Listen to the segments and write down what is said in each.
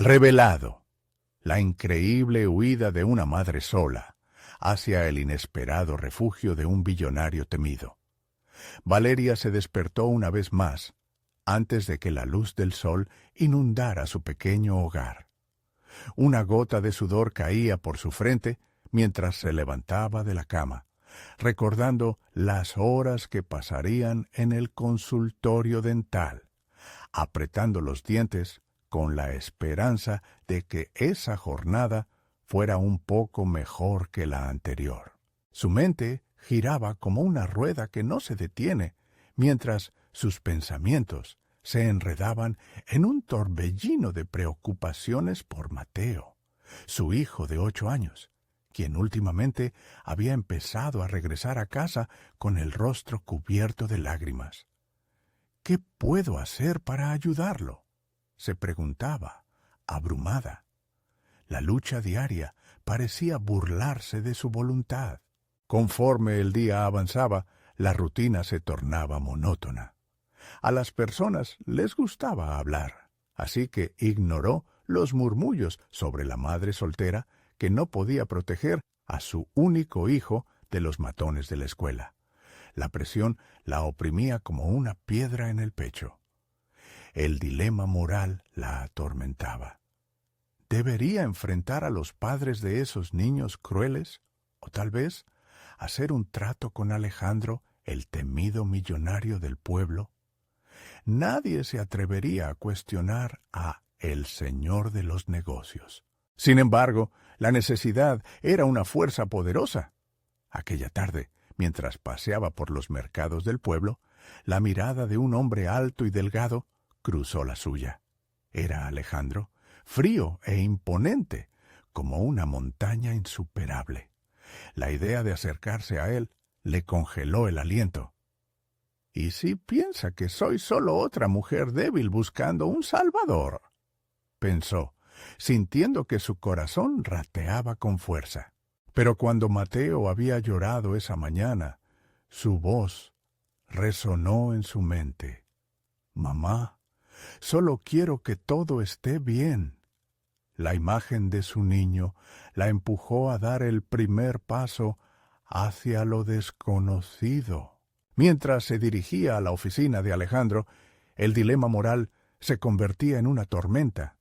Revelado. La increíble huida de una madre sola hacia el inesperado refugio de un billonario temido. Valeria se despertó una vez más, antes de que la luz del sol inundara su pequeño hogar. Una gota de sudor caía por su frente mientras se levantaba de la cama, recordando las horas que pasarían en el consultorio dental, apretando los dientes con la esperanza de que esa jornada fuera un poco mejor que la anterior. Su mente giraba como una rueda que no se detiene, mientras sus pensamientos se enredaban en un torbellino de preocupaciones por Mateo, su hijo de 8 años, quien últimamente había empezado a regresar a casa con el rostro cubierto de lágrimas. ¿Qué puedo hacer para ayudarlo?, se preguntaba, abrumada. La lucha diaria parecía burlarse de su voluntad. Conforme el día avanzaba, la rutina se tornaba monótona. A las personas les gustaba hablar, así que ignoró los murmullos sobre la madre soltera que no podía proteger a su único hijo de los matones de la escuela. La presión la oprimía como una piedra en el pecho. El dilema moral la atormentaba. ¿Debería enfrentar a los padres de esos niños crueles? ¿O tal vez hacer un trato con Alejandro, el temido millonario del pueblo? Nadie se atrevería a cuestionar a el señor de los negocios. Sin embargo, la necesidad era una fuerza poderosa. Aquella tarde, mientras paseaba por los mercados del pueblo, la mirada de un hombre alto y delgado cruzó la suya. Era Alejandro, frío e imponente, como una montaña insuperable. La idea de acercarse a él le congeló el aliento. ¿Y si piensa que soy solo otra mujer débil buscando un salvador?, pensó, sintiendo que su corazón rateaba con fuerza. Pero cuando Mateo había llorado esa mañana, su voz resonó en su mente. «Mamá, solo quiero que todo esté bien». La imagen de su niño la empujó a dar el primer paso hacia lo desconocido. Mientras se dirigía a la oficina de Alejandro, el dilema moral se convertía en una tormenta.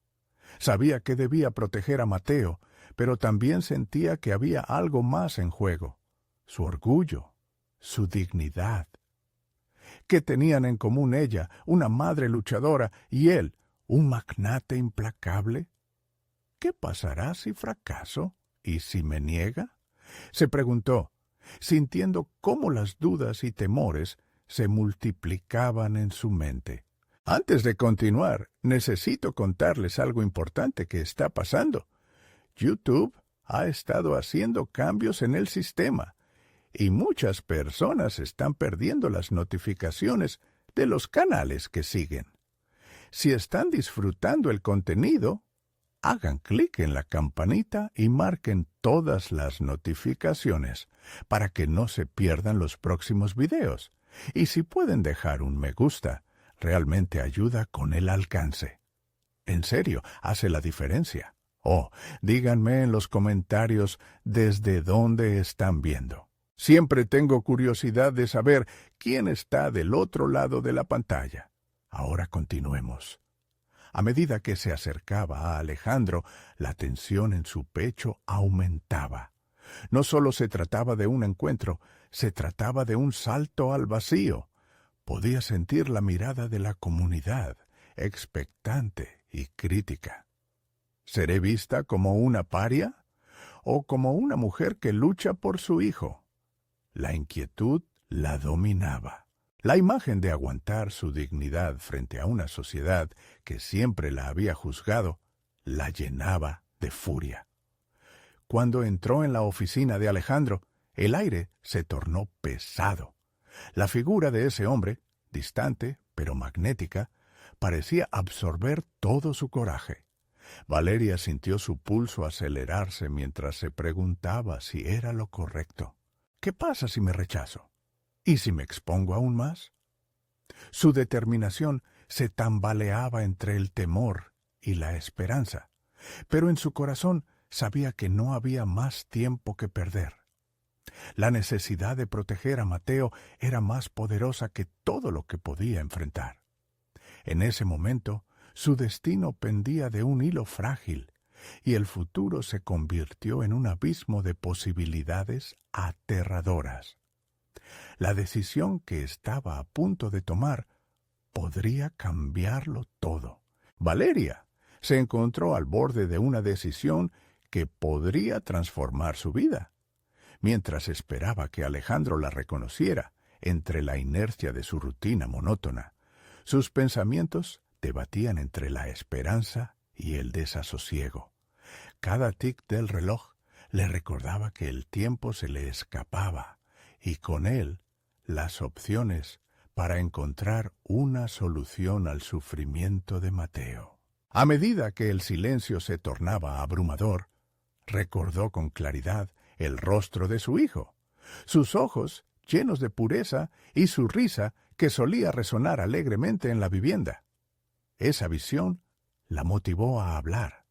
Sabía que debía proteger a Mateo, pero también sentía que había algo más en juego: su orgullo, su dignidad. ¿Qué tenían en común ella, una madre luchadora, y él, un magnate implacable? ¿Qué pasará si fracaso? ¿Y si me niega?, se preguntó, sintiendo cómo las dudas y temores se multiplicaban en su mente. Antes de continuar, necesito contarles algo importante que está pasando. YouTube ha estado haciendo cambios en el sistema y muchas personas están perdiendo las notificaciones de los canales que siguen. Si están disfrutando el contenido, hagan clic en la campanita y marquen todas las notificaciones para que no se pierdan los próximos videos. Y si pueden dejar un me gusta, realmente ayuda con el alcance. En serio, hace la diferencia. Díganme en los comentarios desde dónde están viendo. Siempre tengo curiosidad de saber quién está del otro lado de la pantalla. Ahora continuemos. A medida que se acercaba a Alejandro, la tensión en su pecho aumentaba. No solo se trataba de un encuentro, se trataba de un salto al vacío. Podía sentir la mirada de la comunidad, expectante y crítica. ¿Seré vista como una paria o como una mujer que lucha por su hijo? La inquietud la dominaba. La imagen de aguantar su dignidad frente a una sociedad que siempre la había juzgado la llenaba de furia. Cuando entró en la oficina de Alejandro, el aire se tornó pesado. La figura de ese hombre, distante pero magnética, parecía absorber todo su coraje. Valeria sintió su pulso acelerarse mientras se preguntaba si era lo correcto. ¿Qué pasa si me rechazo? ¿Y si me expongo aún más? Su determinación se tambaleaba entre el temor y la esperanza. pero en su corazón sabía que no había más tiempo que perder. La necesidad de proteger a Mateo era más poderosa que todo lo que podía enfrentar. En ese momento, su destino pendía de un hilo frágil, y el futuro se convirtió en un abismo de posibilidades aterradoras. La decisión que estaba a punto de tomar podría cambiarlo todo. Valeria se encontró al borde de una decisión que podría transformar su vida. Mientras esperaba que Alejandro la reconociera entre la inercia de su rutina monótona, sus pensamientos debatían entre la esperanza y el desasosiego. Cada tic del reloj le recordaba que el tiempo se le escapaba y con él las opciones para encontrar una solución al sufrimiento de Mateo. A medida que el silencio se tornaba abrumador, recordó con claridad el rostro de su hijo, sus ojos llenos de pureza y su risa que solía resonar alegremente en la vivienda. Esa visión la motivó a hablar.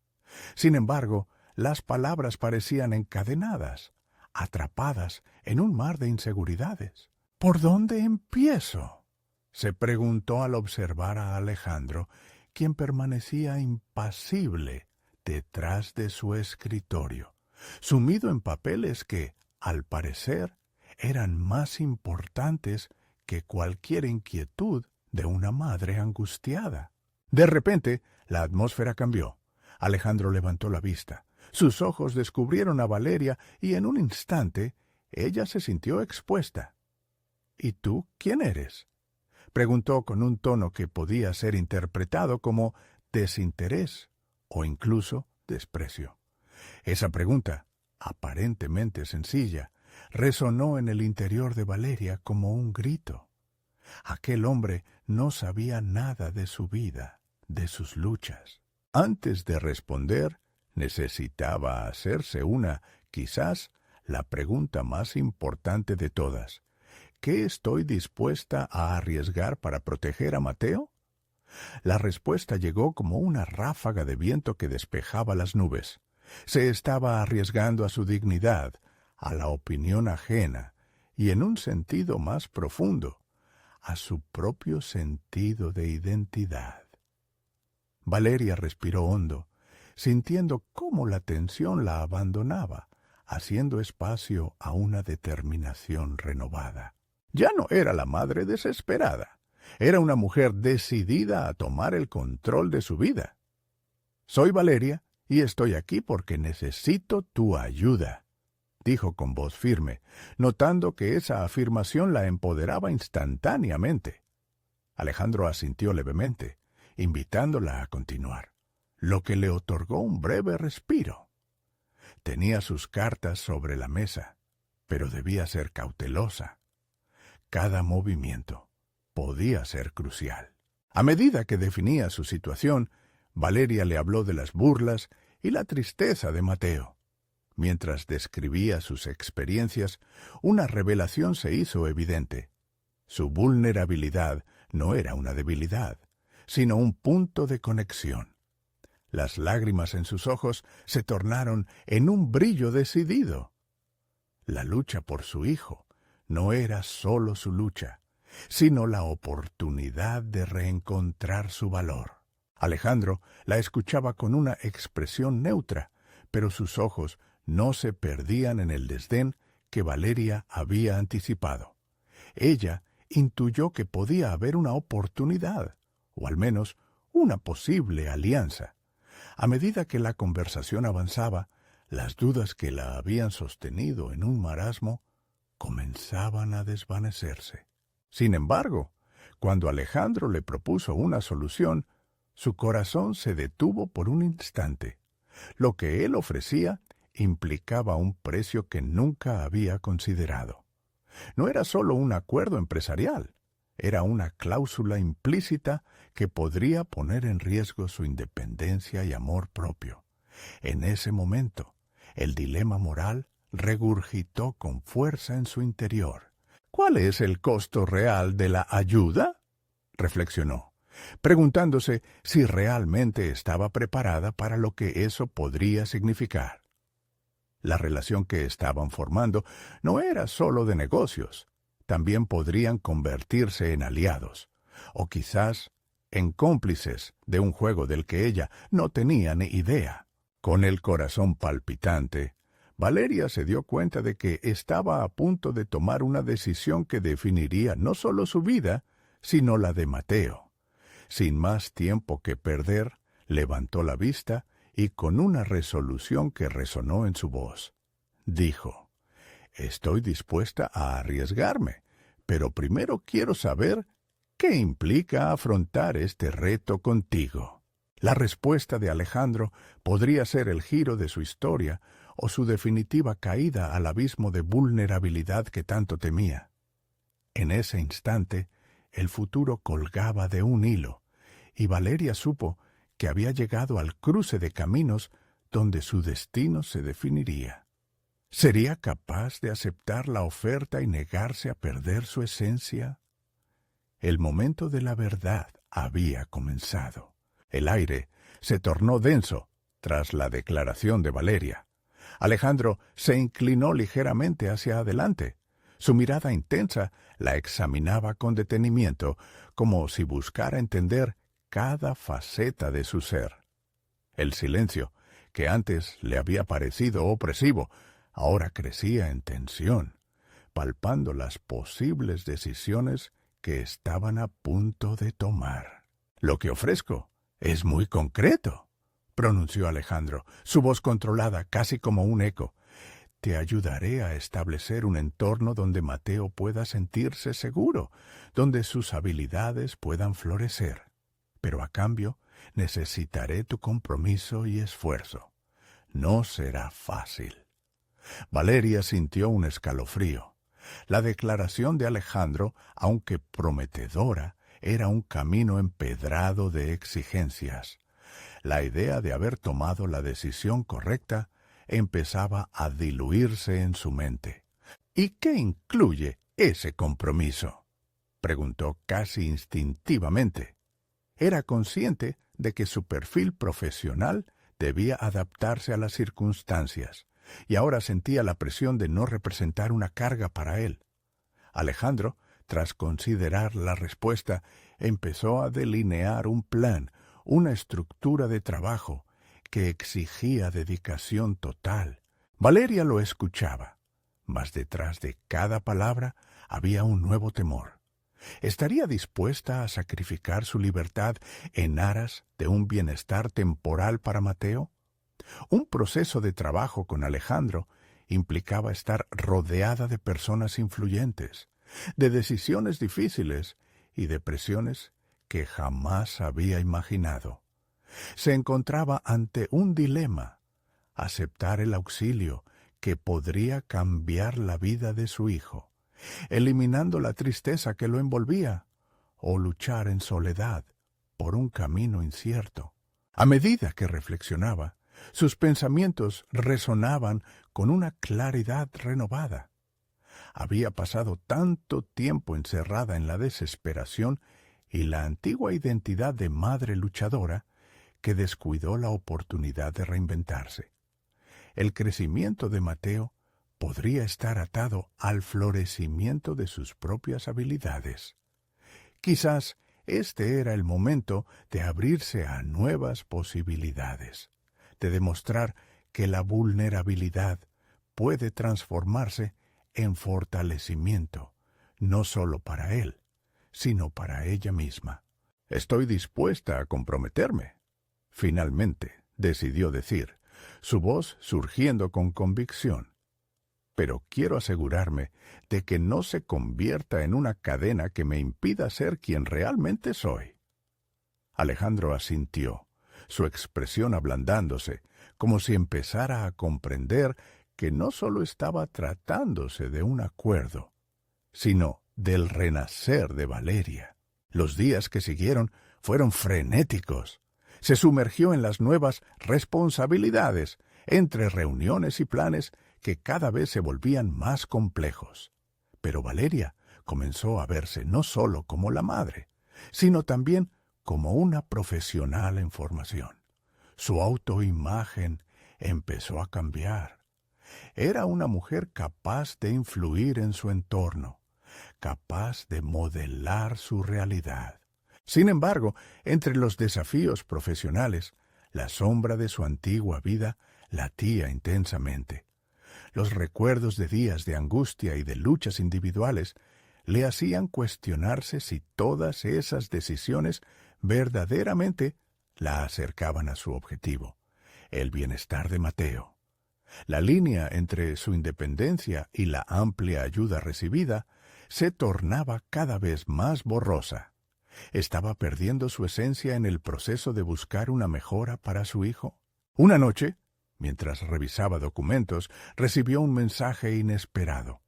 Sin embargo, las palabras parecían encadenadas, atrapadas en un mar de inseguridades. ¿Por dónde empiezo?, se preguntó al observar a Alejandro, quien permanecía impasible detrás de su escritorio, sumido en papeles que, al parecer, eran más importantes que cualquier inquietud de una madre angustiada. De repente, la atmósfera cambió. Alejandro levantó la vista. Sus ojos descubrieron a Valeria y en un instante ella se sintió expuesta. ¿Y tú quién eres?, preguntó con un tono que podía ser interpretado como desinterés o incluso desprecio. Esa pregunta, aparentemente sencilla, resonó en el interior de Valeria como un grito. Aquel hombre no sabía nada de su vida, de sus luchas. Antes de responder, necesitaba hacerse quizás la pregunta más importante de todas. ¿Qué estoy dispuesta a arriesgar para proteger a Mateo? La respuesta llegó como una ráfaga de viento que despejaba las nubes. Se estaba arriesgando a su dignidad, a la opinión ajena y, en un sentido más profundo, a su propio sentido de identidad. Valeria respiró hondo, sintiendo cómo la tensión la abandonaba, haciendo espacio a una determinación renovada. Ya no era la madre desesperada, era una mujer decidida a tomar el control de su vida. «Soy Valeria y estoy aquí porque necesito tu ayuda», dijo con voz firme, notando que esa afirmación la empoderaba instantáneamente. Alejandro asintió levemente, invitándola a continuar, lo que le otorgó un breve respiro. Tenía sus cartas sobre la mesa, pero debía ser cautelosa. Cada movimiento podía ser crucial. A medida que definía su situación, Valeria le habló de las burlas y la tristeza de Mateo. Mientras describía sus experiencias, una revelación se hizo evidente. Su vulnerabilidad no era una debilidad, sino un punto de conexión. Las lágrimas en sus ojos se tornaron en un brillo decidido. La lucha por su hijo no era solo su lucha, sino la oportunidad de reencontrar su valor. Alejandro la escuchaba con una expresión neutra, pero sus ojos no se perdían en el desdén que Valeria había anticipado. Ella intuyó que podía haber una oportunidad, o al menos una posible alianza. A medida que la conversación avanzaba, las dudas que la habían sostenido en un marasmo comenzaban a desvanecerse. Sin embargo, cuando Alejandro le propuso una solución, su corazón se detuvo por un instante. Lo que él ofrecía implicaba un precio que nunca había considerado. No era solo un acuerdo empresarial, era una cláusula implícita que podría poner en riesgo su independencia y amor propio. En ese momento, el dilema moral regurgitó con fuerza en su interior. ¿Cuál es el costo real de la ayuda?, reflexionó. preguntándose si realmente estaba preparada para lo que eso podría significar. La relación que estaban formando no era solo de negocios, también podrían convertirse en aliados, o quizás en cómplices de un juego del que ella no tenía ni idea. Con el corazón palpitante, Valeria se dio cuenta de que estaba a punto de tomar una decisión que definiría no solo su vida, sino la de Mateo. Sin más tiempo que perder, levantó la vista y con una resolución que resonó en su voz, dijo: «Estoy dispuesta a arriesgarme, pero primero quiero saber qué implica afrontar este reto contigo». La respuesta de Alejandro podría ser el giro de su historia o su definitiva caída al abismo de vulnerabilidad que tanto temía. En ese instante, el futuro colgaba de un hilo, y Valeria supo que había llegado al cruce de caminos donde su destino se definiría. ¿Sería capaz de aceptar la oferta y negarse a perder su esencia? El momento de la verdad había comenzado. El aire se tornó denso tras la declaración de Valeria. Alejandro se inclinó ligeramente hacia adelante. Su mirada intensa la examinaba con detenimiento, como si buscara entender cada faceta de su ser. El silencio, que antes le había parecido opresivo, ahora crecía en tensión, palpando las posibles decisiones que estaban a punto de tomar. «Lo que ofrezco es muy concreto», pronunció Alejandro, su voz controlada, casi como un eco. «Te ayudaré a establecer un entorno donde Mateo pueda sentirse seguro, donde sus habilidades puedan florecer. Pero a cambio, necesitaré tu compromiso y esfuerzo. No será fácil». Valeria sintió un escalofrío. La declaración de Alejandro, aunque prometedora, era un camino empedrado de exigencias. La idea de haber tomado la decisión correcta empezaba a diluirse en su mente. «¿Y qué incluye ese compromiso?», preguntó casi instintivamente. Era consciente de que su perfil profesional debía adaptarse a las circunstancias, y ahora sentía la presión de no representar una carga para él. Alejandro, tras considerar la respuesta, empezó a delinear un plan, una estructura de trabajo que exigía dedicación total. Valeria lo escuchaba, mas detrás de cada palabra había un nuevo temor. ¿Estaría dispuesta a sacrificar su libertad en aras de un bienestar temporal para Mateo? Un proceso de trabajo con Alejandro implicaba estar rodeada de personas influyentes, de decisiones difíciles y de presiones que jamás había imaginado. Se encontraba ante un dilema: aceptar el auxilio que podría cambiar la vida de su hijo, eliminando la tristeza que lo envolvía, o luchar en soledad por un camino incierto. A medida que reflexionaba, sus pensamientos resonaban con una claridad renovada. Había pasado tanto tiempo encerrada en la desesperación y la antigua identidad de madre luchadora que descuidó la oportunidad de reinventarse. El crecimiento de Mateo podría estar atado al florecimiento de sus propias habilidades. Quizás este era el momento de abrirse a nuevas posibilidades, de demostrar que la vulnerabilidad puede transformarse en fortalecimiento, no solo para él, sino para ella misma. «Estoy dispuesta a comprometerme», finalmente decidió decir, su voz surgiendo con convicción. «Pero quiero asegurarme de que no se convierta en una cadena que me impida ser quien realmente soy». Alejandro asintió, su expresión ablandándose, como si empezara a comprender que no solo estaba tratándose de un acuerdo, sino del renacer de Valeria. Los días que siguieron fueron frenéticos. Se sumergió en las nuevas responsabilidades, entre reuniones y planes que cada vez se volvían más complejos. Pero Valeria comenzó a verse no solo como la madre, sino también como una profesional en formación. Su autoimagen empezó a cambiar. Era una mujer capaz de influir en su entorno, capaz de modelar su realidad. Sin embargo, entre los desafíos profesionales, la sombra de su antigua vida latía intensamente. Los recuerdos de días de angustia y de luchas individuales le hacían cuestionarse si todas esas decisiones verdaderamente la acercaban a su objetivo, el bienestar de Mateo. La línea entre su independencia y la amplia ayuda recibida se tornaba cada vez más borrosa. ¿Estaba perdiendo su esencia en el proceso de buscar una mejora para su hijo? Una noche, mientras revisaba documentos, recibió un mensaje inesperado.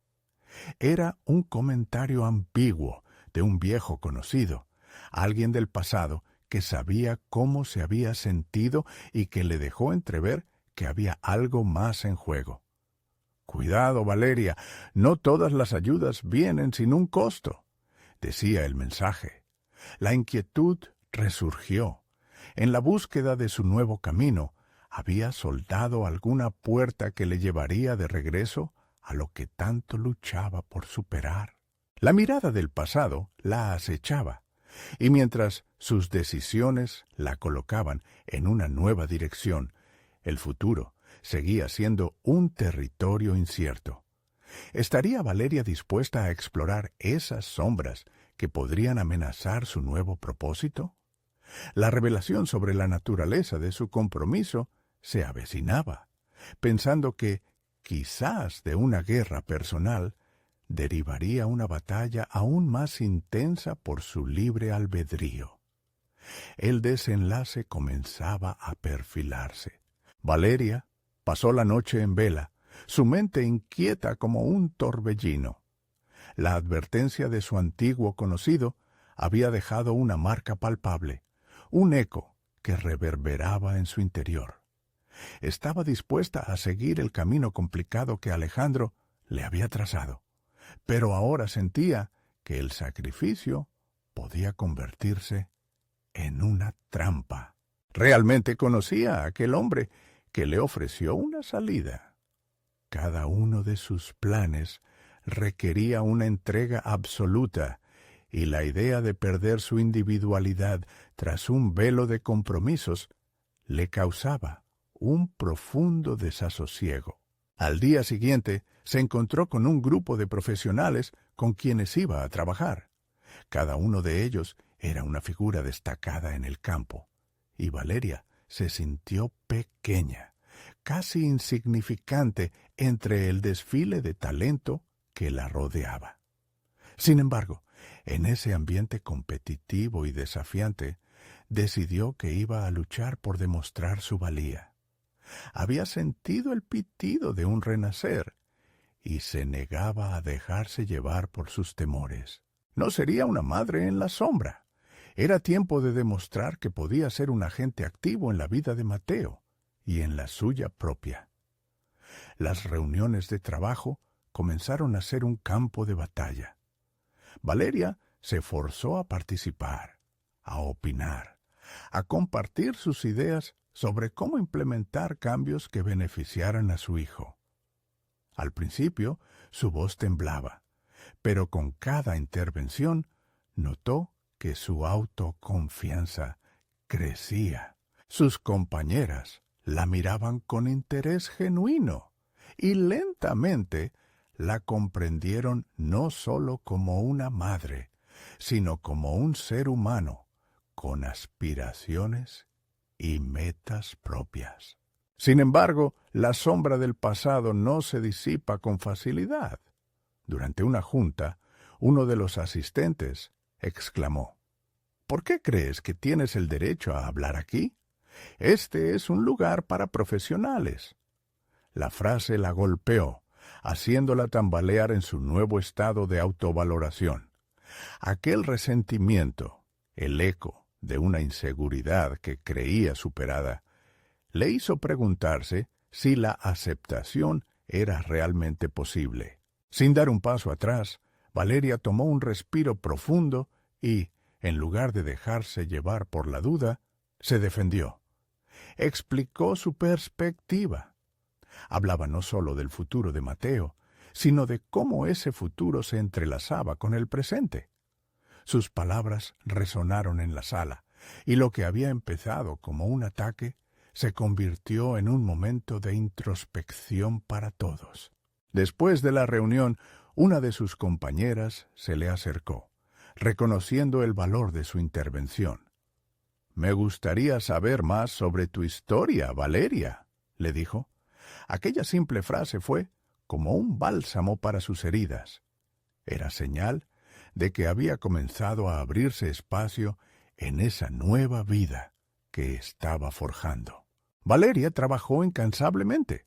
Era un comentario ambiguo de un viejo conocido, alguien del pasado que sabía cómo se había sentido y que le dejó entrever que había algo más en juego. «Cuidado, Valeria, no todas las ayudas vienen sin un costo», decía el mensaje. La inquietud resurgió. En la búsqueda de su nuevo camino, había soldado alguna puerta que le llevaría de regreso a lo que tanto luchaba por superar. La mirada del pasado la acechaba, y mientras sus decisiones la colocaban en una nueva dirección, el futuro seguía siendo un territorio incierto. ¿Estaría Valeria dispuesta a explorar esas sombras que podrían amenazar su nuevo propósito? La revelación sobre la naturaleza de su compromiso se avecinaba, pensando que, quizás de una guerra personal, derivaría una batalla aún más intensa por su libre albedrío. El desenlace comenzaba a perfilarse. Valeria pasó la noche en vela, su mente inquieta como un torbellino. La advertencia de su antiguo conocido había dejado una marca palpable, un eco que reverberaba en su interior. Estaba dispuesta a seguir el camino complicado que Alejandro le había trazado, pero ahora sentía que el sacrificio podía convertirse en una trampa. Realmente conocía a aquel hombre que le ofreció una salida. Cada uno de sus planes requería una entrega absoluta, y la idea de perder su individualidad tras un velo de compromisos le causaba un profundo desasosiego. Al día siguiente se encontró con un grupo de profesionales con quienes iba a trabajar. Cada uno de ellos era una figura destacada en el campo, y Valeria se sintió pequeña, casi insignificante entre el desfile de talento que la rodeaba. Sin embargo, en ese ambiente competitivo y desafiante, decidió que iba a luchar por demostrar su valía. Había sentido el pitido de un renacer y se negaba a dejarse llevar por sus temores. No sería una madre en la sombra. Era tiempo de demostrar que podía ser un agente activo en la vida de Mateo y en la suya propia. Las reuniones de trabajo comenzaron a ser un campo de batalla. Valeria se forzó a participar, a opinar, a compartir sus ideas sobre cómo implementar cambios que beneficiaran a su hijo. Al principio, su voz temblaba, pero con cada intervención notó que su autoconfianza crecía. Sus compañeras la miraban con interés genuino y lentamente la comprendieron no solo como una madre, sino como un ser humano con aspiraciones y metas propias. Sin embargo, la sombra del pasado no se disipa con facilidad. Durante una junta, uno de los asistentes exclamó: «¿Por qué crees que tienes el derecho a hablar aquí? Este es un lugar para profesionales». La frase la golpeó, haciéndola tambalear en su nuevo estado de autovaloración. Aquel resentimiento, el eco de una inseguridad que creía superada, le hizo preguntarse si la aceptación era realmente posible. Sin dar un paso atrás, Valeria tomó un respiro profundo y, en lugar de dejarse llevar por la duda, se defendió. Explicó su perspectiva. Hablaba no solo del futuro de Mateo, sino de cómo ese futuro se entrelazaba con el presente. Sus palabras resonaron en la sala, y lo que había empezado como un ataque se convirtió en un momento de introspección para todos. Después de la reunión, una de sus compañeras se le acercó, reconociendo el valor de su intervención. «Me gustaría saber más sobre tu historia, Valeria», le dijo. Aquella simple frase fue como un bálsamo para sus heridas. Era señal de que había comenzado a abrirse espacio en esa nueva vida que estaba forjando. Valeria trabajó incansablemente,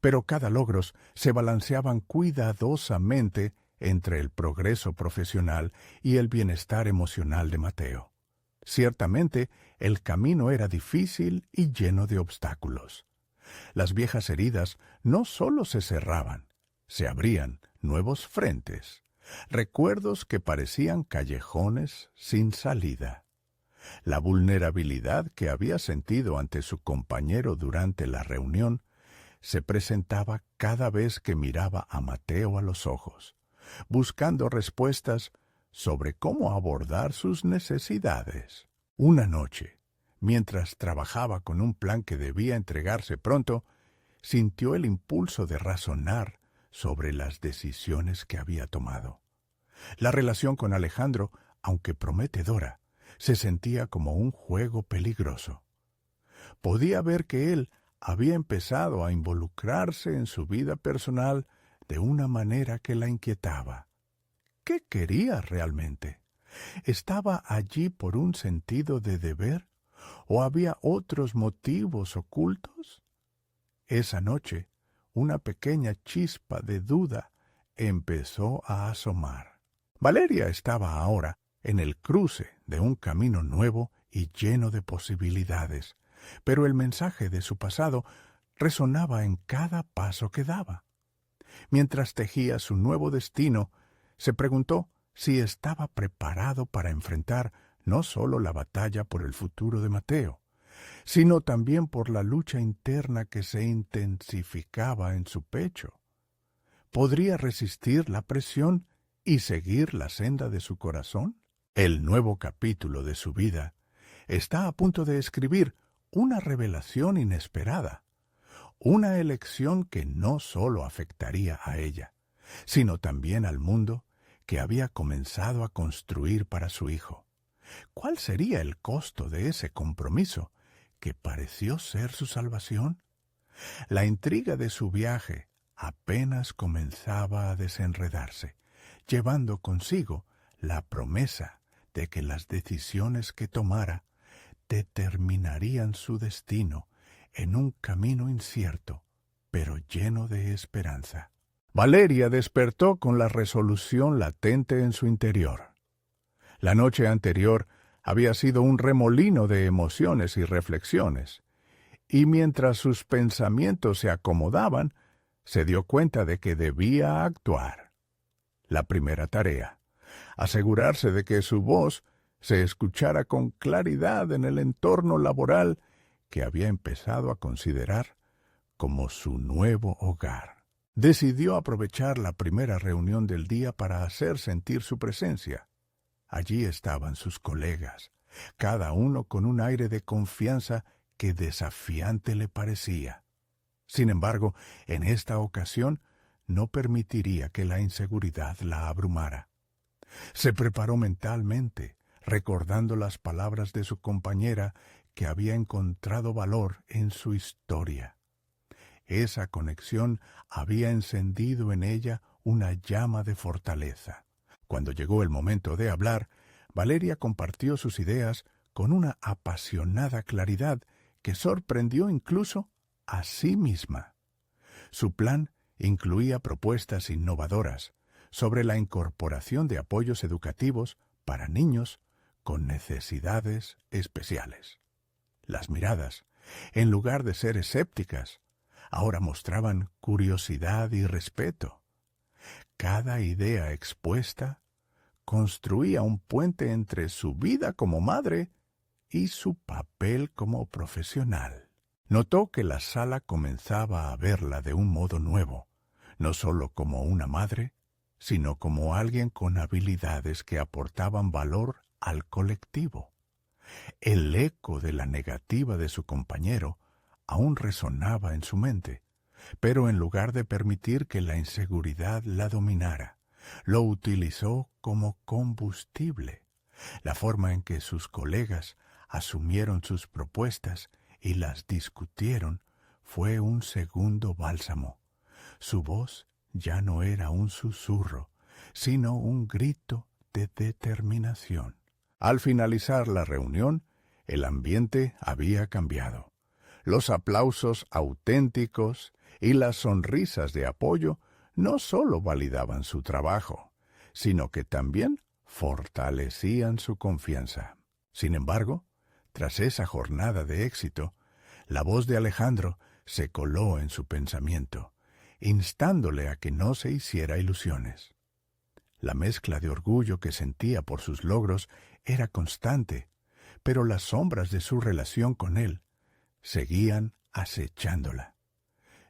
pero cada logro se balanceaban cuidadosamente entre el progreso profesional y el bienestar emocional de Mateo. Ciertamente, el camino era difícil y lleno de obstáculos. Las viejas heridas no solo se cerraban, se abrían nuevos frentes, recuerdos que parecían callejones sin salida. La vulnerabilidad que había sentido ante su compañero durante la reunión se presentaba cada vez que miraba a Mateo a los ojos, buscando respuestas sobre cómo abordar sus necesidades. Una noche, mientras trabajaba con un plan que debía entregarse pronto, sintió el impulso de razonar sobre las decisiones que había tomado. La relación con Alejandro, aunque prometedora, se sentía como un juego peligroso. Podía ver que él había empezado a involucrarse en su vida personal de una manera que la inquietaba. ¿Qué quería realmente? ¿Estaba allí por un sentido de deber o había otros motivos ocultos? Esa noche, una pequeña chispa de duda empezó a asomar. Valeria estaba ahora en el cruce de un camino nuevo y lleno de posibilidades, pero el mensaje de su pasado resonaba en cada paso que daba. Mientras tejía su nuevo destino, se preguntó si estaba preparado para enfrentar no solo la batalla por el futuro de Mateo, sino también por la lucha interna que se intensificaba en su pecho. ¿Podría resistir la presión y seguir la senda de su corazón? El nuevo capítulo de su vida está a punto de escribir una revelación inesperada, una elección que no solo afectaría a ella, sino también al mundo que había comenzado a construir para su hijo. ¿Cuál sería el costo de ese compromiso que pareció ser su salvación? La intriga de su viaje apenas comenzaba a desenredarse, llevando consigo la promesa de que las decisiones que tomara determinarían su destino en un camino incierto, pero lleno de esperanza. Valeria despertó con la resolución latente en su interior. La noche anterior había sido un remolino de emociones y reflexiones, y mientras sus pensamientos se acomodaban, se dio cuenta de que debía actuar. La primera tarea, asegurarse de que su voz se escuchara con claridad en el entorno laboral que había empezado a considerar como su nuevo hogar. Decidió aprovechar la primera reunión del día para hacer sentir su presencia. Allí estaban sus colegas, cada uno con un aire de confianza que desafiante le parecía. Sin embargo, en esta ocasión no permitiría que la inseguridad la abrumara. Se preparó mentalmente, recordando las palabras de su compañera que había encontrado valor en su historia. Esa conexión había encendido en ella una llama de fortaleza. Cuando llegó el momento de hablar, Valeria compartió sus ideas con una apasionada claridad que sorprendió incluso a sí misma. Su plan incluía propuestas innovadoras sobre la incorporación de apoyos educativos para niños con necesidades especiales. Las miradas, en lugar de ser escépticas, ahora mostraban curiosidad y respeto. Cada idea expuesta construía un puente entre su vida como madre y su papel como profesional. Notó que la sala comenzaba a verla de un modo nuevo, no solo como una madre, sino como alguien con habilidades que aportaban valor al colectivo. El eco de la negativa de su compañero aún resonaba en su mente, pero en lugar de permitir que la inseguridad la dominara, lo utilizó como combustible. La forma en que sus colegas asumieron sus propuestas y las discutieron fue un segundo bálsamo. Su voz ya no era un susurro, sino un grito de determinación. Al finalizar la reunión, el ambiente había cambiado. Los aplausos auténticos y las sonrisas de apoyo no solo validaban su trabajo, sino que también fortalecían su confianza. Sin embargo, tras esa jornada de éxito, la voz de Alejandro se coló en su pensamiento, instándole a que no se hiciera ilusiones. La mezcla de orgullo que sentía por sus logros era constante, pero las sombras de su relación con él seguían acechándola.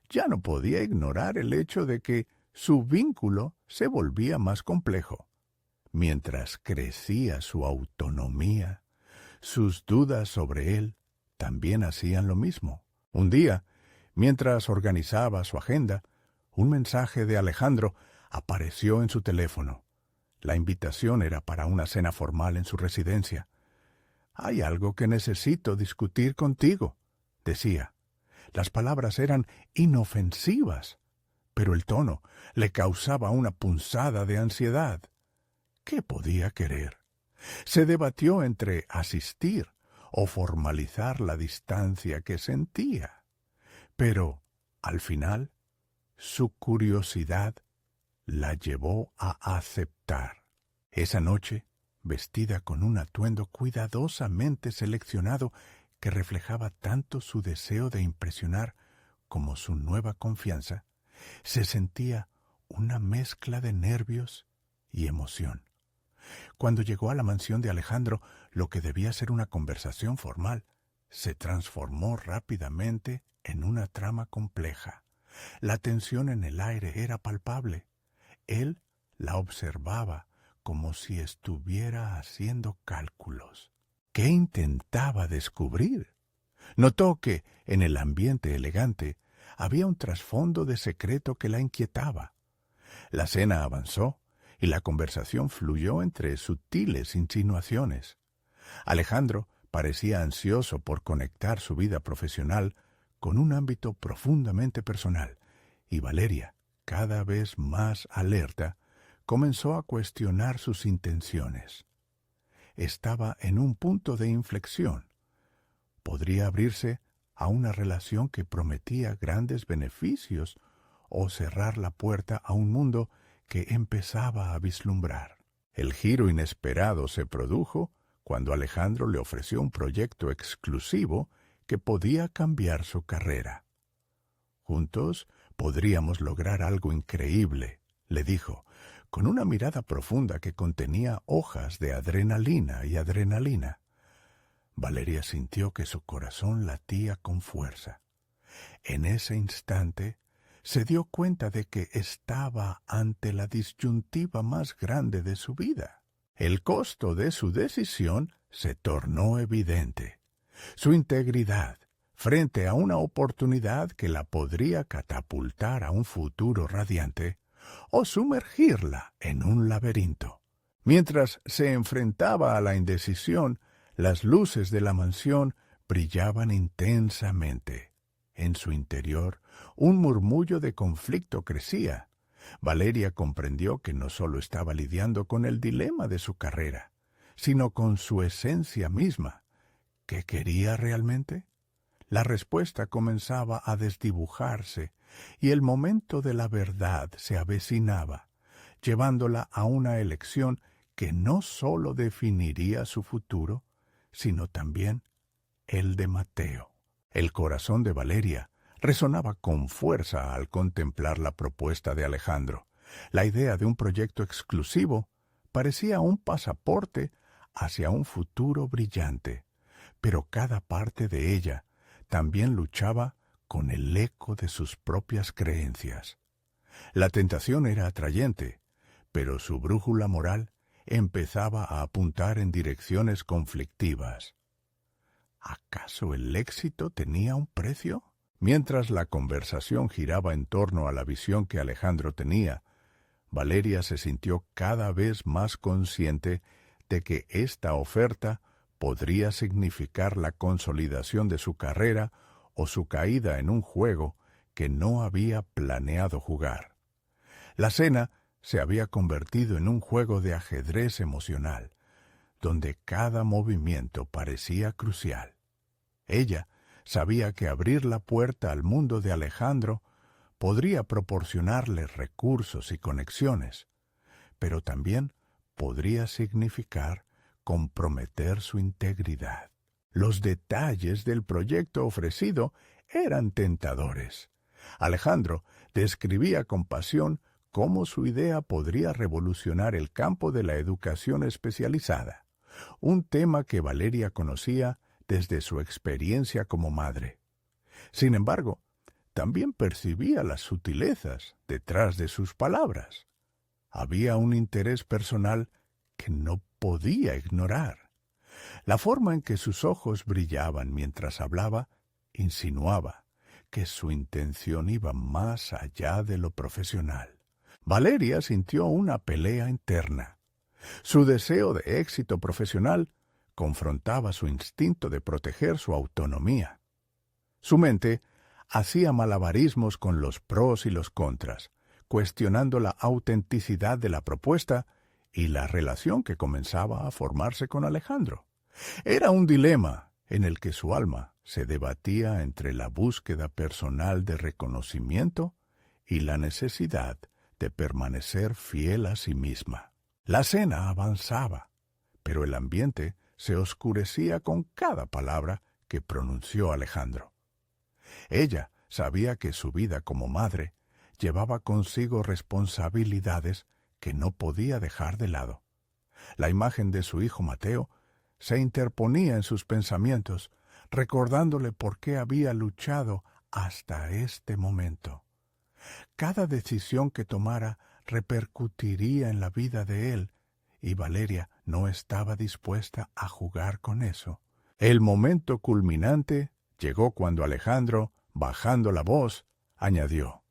Ya no podía ignorar el hecho de que su vínculo se volvía más complejo. Mientras crecía su autonomía, sus dudas sobre él también hacían lo mismo. Un día, mientras organizaba su agenda, un mensaje de Alejandro apareció en su teléfono. La invitación era para una cena formal en su residencia. «Hay algo que necesito discutir contigo», decía. Las palabras eran inofensivas, pero el tono le causaba una punzada de ansiedad. ¿Qué podía querer? Se debatió entre asistir o formalizar la distancia que sentía. Pero, al final, su curiosidad la llevó a aceptar. Esa noche, vestida con un atuendo cuidadosamente seleccionado que reflejaba tanto su deseo de impresionar como su nueva confianza, se sentía una mezcla de nervios y emoción. Cuando llegó a la mansión de Alejandro, lo que debía ser una conversación formal se transformó rápidamente en una trama compleja. La tensión en el aire era palpable. Él la observaba como si estuviera haciendo cálculos. ¿Qué intentaba descubrir? Notó que, en el ambiente elegante, había un trasfondo de secreto que la inquietaba. La cena avanzó y la conversación fluyó entre sutiles insinuaciones. Alejandro parecía ansioso por conectar su vida profesional con un ámbito profundamente personal, y Valeria, cada vez más alerta, comenzó a cuestionar sus intenciones. Estaba en un punto de inflexión. Podría abrirse a una relación que prometía grandes beneficios o cerrar la puerta a un mundo que empezaba a vislumbrar. El giro inesperado se produjo cuando Alejandro le ofreció un proyecto exclusivo que podía cambiar su carrera. «Juntos podríamos lograr algo increíble», le dijo, con una mirada profunda que contenía hojas de adrenalina y adrenalina. Valeria sintió que su corazón latía con fuerza. En ese instante se dio cuenta de que estaba ante la disyuntiva más grande de su vida. El costo de su decisión se tornó evidente. Su integridad frente a una oportunidad que la podría catapultar a un futuro radiante o sumergirla en un laberinto. Mientras se enfrentaba a la indecisión, las luces de la mansión brillaban intensamente. En su interior, un murmullo de conflicto crecía. Valeria comprendió que no solo estaba lidiando con el dilema de su carrera, sino con su esencia misma. ¿Qué quería realmente? La respuesta comenzaba a desdibujarse y el momento de la verdad se avecinaba, llevándola a una elección que no solo definiría su futuro, sino también el de Mateo. El corazón de Valeria resonaba con fuerza al contemplar la propuesta de Alejandro. La idea de un proyecto exclusivo parecía un pasaporte hacia un futuro brillante, pero cada parte de ella también luchaba con el eco de sus propias creencias. La tentación era atrayente, pero su brújula moral empezaba a apuntar en direcciones conflictivas. ¿Acaso el éxito tenía un precio? Mientras la conversación giraba en torno a la visión que Alejandro tenía, Valeria se sintió cada vez más consciente de que esta oferta podría significar la consolidación de su carrera o su caída en un juego que no había planeado jugar. La cena se había convertido en un juego de ajedrez emocional, donde cada movimiento parecía crucial. Ella sabía que abrir la puerta al mundo de Alejandro podría proporcionarle recursos y conexiones, pero también podría significar comprometer su integridad. Los detalles del proyecto ofrecido eran tentadores. Alejandro describía con pasión cómo su idea podría revolucionar el campo de la educación especializada, un tema que Valeria conocía desde su experiencia como madre. Sin embargo, también percibía las sutilezas detrás de sus palabras. Había un interés personal que no podía ignorar. La forma en que sus ojos brillaban mientras hablaba insinuaba que su intención iba más allá de lo profesional. Valeria sintió una pelea interna. Su deseo de éxito profesional confrontaba su instinto de proteger su autonomía. Su mente hacía malabarismos con los pros y los contras, cuestionando la autenticidad de la propuesta y la relación que comenzaba a formarse con Alejandro. Era un dilema en el que su alma se debatía entre la búsqueda personal de reconocimiento y la necesidad de permanecer fiel a sí misma. La cena avanzaba, pero el ambiente se oscurecía con cada palabra que pronunció Alejandro. Ella sabía que su vida como madre llevaba consigo responsabilidades que no podía dejar de lado. La imagen de su hijo Mateo se interponía en sus pensamientos, recordándole por qué había luchado hasta este momento. Cada decisión que tomara repercutiría en la vida de él, y Valeria no estaba dispuesta a jugar con eso. El momento culminante llegó cuando Alejandro, bajando la voz, añadió: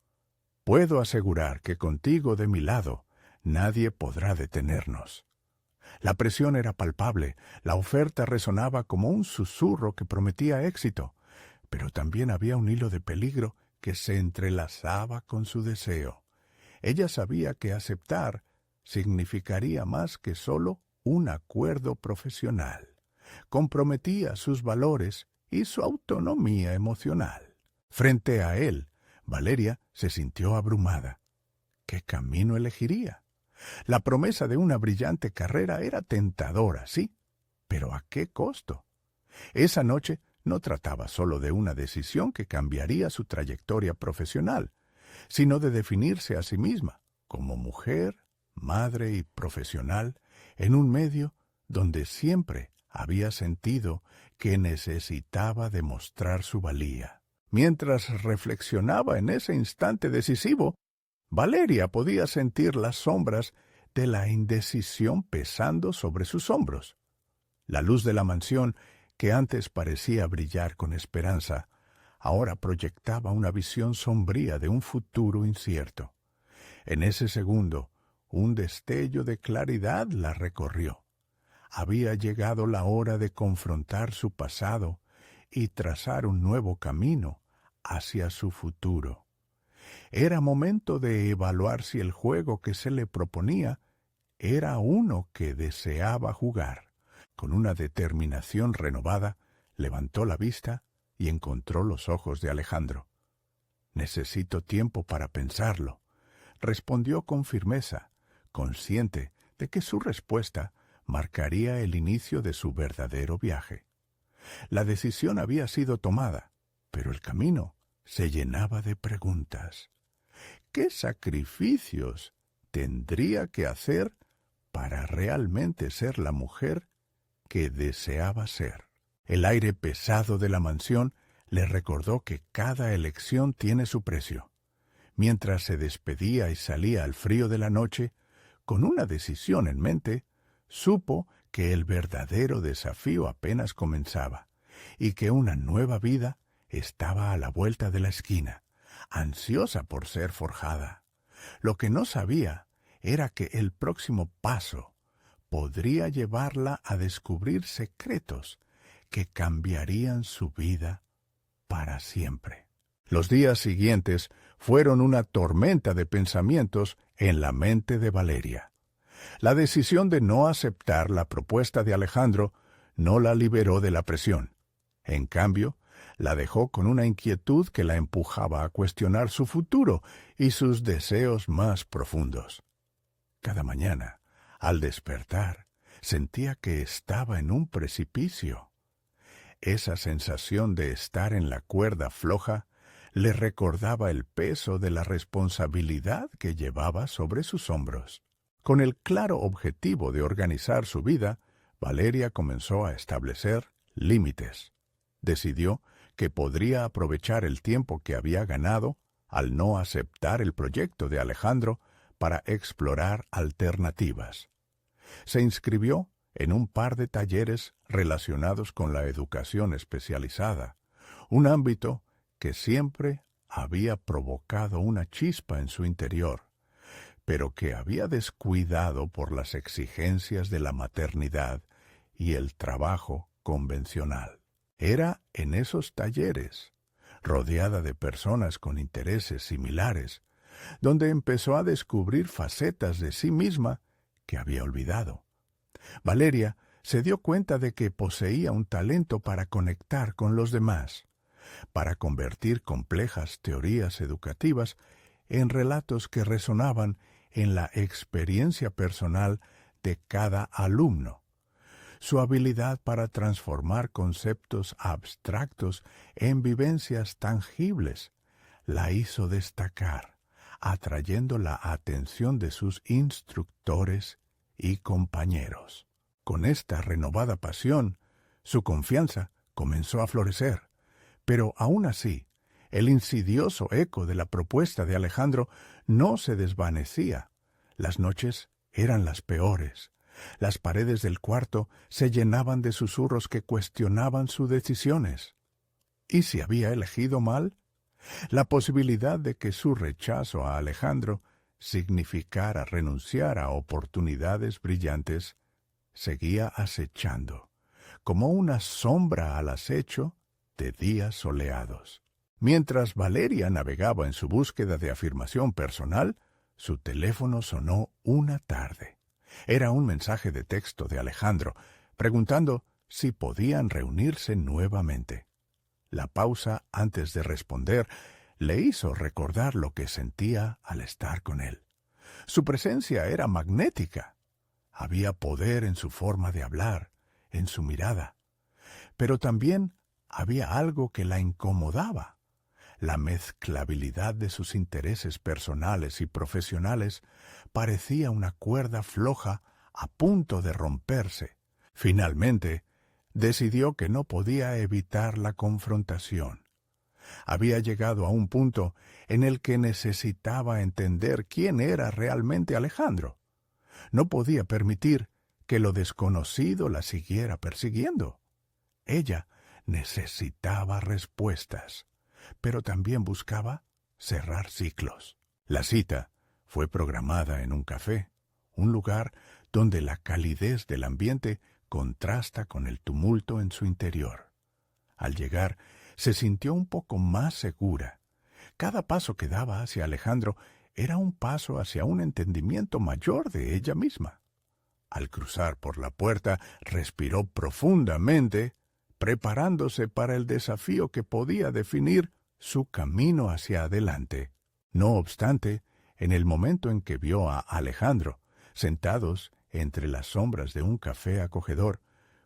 «Puedo asegurar que contigo de mi lado nadie podrá detenernos». La presión era palpable, la oferta resonaba como un susurro que prometía éxito, pero también había un hilo de peligro que se entrelazaba con su deseo. Ella sabía que aceptar significaría más que solo un acuerdo profesional. Comprometía sus valores y su autonomía emocional. Frente a él, Valeria se sintió abrumada. ¿Qué camino elegiría? La promesa de una brillante carrera era tentadora, sí, pero ¿a qué costo? Esa noche no trataba solo de una decisión que cambiaría su trayectoria profesional, sino de definirse a sí misma como mujer, madre y profesional en un medio donde siempre había sentido que necesitaba demostrar su valía. Mientras reflexionaba en ese instante decisivo, Valeria podía sentir las sombras de la indecisión pesando sobre sus hombros. La luz de la mansión, que antes parecía brillar con esperanza, ahora proyectaba una visión sombría de un futuro incierto. En ese segundo, un destello de claridad la recorrió. Había llegado la hora de confrontar su pasado y trazar un nuevo camino hacia su futuro. Era momento de evaluar si el juego que se le proponía era uno que deseaba jugar. Con una determinación renovada, levantó la vista y encontró los ojos de Alejandro. «Necesito tiempo para pensarlo», respondió con firmeza, consciente de que su respuesta marcaría el inicio de su verdadero viaje. La decisión había sido tomada, pero el camino se llenaba de preguntas. ¿Qué sacrificios tendría que hacer para realmente ser la mujer que deseaba ser. El aire pesado de la mansión le recordó que cada elección tiene su precio. Mientras se despedía y salía al frío de la noche, con una decisión en mente, supo que el verdadero desafío apenas comenzaba y que una nueva vida estaba a la vuelta de la esquina, ansiosa por ser forjada. Lo que no sabía era que el próximo paso podría llevarla a descubrir secretos que cambiarían su vida para siempre. Los días siguientes fueron una tormenta de pensamientos en la mente de Valeria. La decisión de no aceptar la propuesta de Alejandro no la liberó de la presión. En cambio, la dejó con una inquietud que la empujaba a cuestionar su futuro y sus deseos más profundos. Cada mañana, al despertar, sentía que estaba en un precipicio. Esa sensación de estar en la cuerda floja le recordaba el peso de la responsabilidad que llevaba sobre sus hombros. Con el claro objetivo de organizar su vida, Valeria comenzó a establecer límites. Decidió que podría aprovechar el tiempo que había ganado al no aceptar el proyecto de Alejandro para explorar alternativas. Se inscribió en un par de talleres relacionados con la educación especializada, un ámbito que siempre había provocado una chispa en su interior, pero que había descuidado por las exigencias de la maternidad y el trabajo convencional. Era en esos talleres, rodeada de personas con intereses similares, donde empezó a descubrir facetas de sí misma que había olvidado. Valeria se dio cuenta de que poseía un talento para conectar con los demás, para convertir complejas teorías educativas en relatos que resonaban en la experiencia personal de cada alumno. Su habilidad para transformar conceptos abstractos en vivencias tangibles la hizo destacar, atrayendo la atención de sus instructores y compañeros. Con esta renovada pasión, su confianza comenzó a florecer, pero aún así, el insidioso eco de la propuesta de Alejandro no se desvanecía. Las noches eran las peores. Las paredes del cuarto se llenaban de susurros que cuestionaban sus decisiones. ¿Y si había elegido mal? La posibilidad de que su rechazo a Alejandro significara renunciar a oportunidades brillantes seguía acechando, como una sombra al acecho de días soleados. Mientras Valeria navegaba en su búsqueda de afirmación personal, su teléfono sonó una tarde. Era un mensaje de texto de Alejandro, preguntando si podían reunirse nuevamente. La pausa antes de responder le hizo recordar lo que sentía al estar con él. Su presencia era magnética. Había poder en su forma de hablar, en su mirada. Pero también había algo que la incomodaba. La mezclabilidad de sus intereses personales y profesionales parecía una cuerda floja a punto de romperse. Finalmente, decidió que no podía evitar la confrontación. Había llegado a un punto en el que necesitaba entender quién era realmente Alejandro. No podía permitir que lo desconocido la siguiera persiguiendo. Ella necesitaba respuestas, pero también buscaba cerrar ciclos. La cita fue programada en un café, un lugar donde la calidez del ambiente contrasta con el tumulto en su interior. Al llegar, se sintió un poco más segura. Cada paso que daba hacia Alejandro era un paso hacia un entendimiento mayor de ella misma. Al cruzar por la puerta, respiró profundamente, preparándose para el desafío que podía definir su camino hacia adelante. No obstante, en el momento en que vio a Alejandro, sentados entre las sombras de un café acogedor,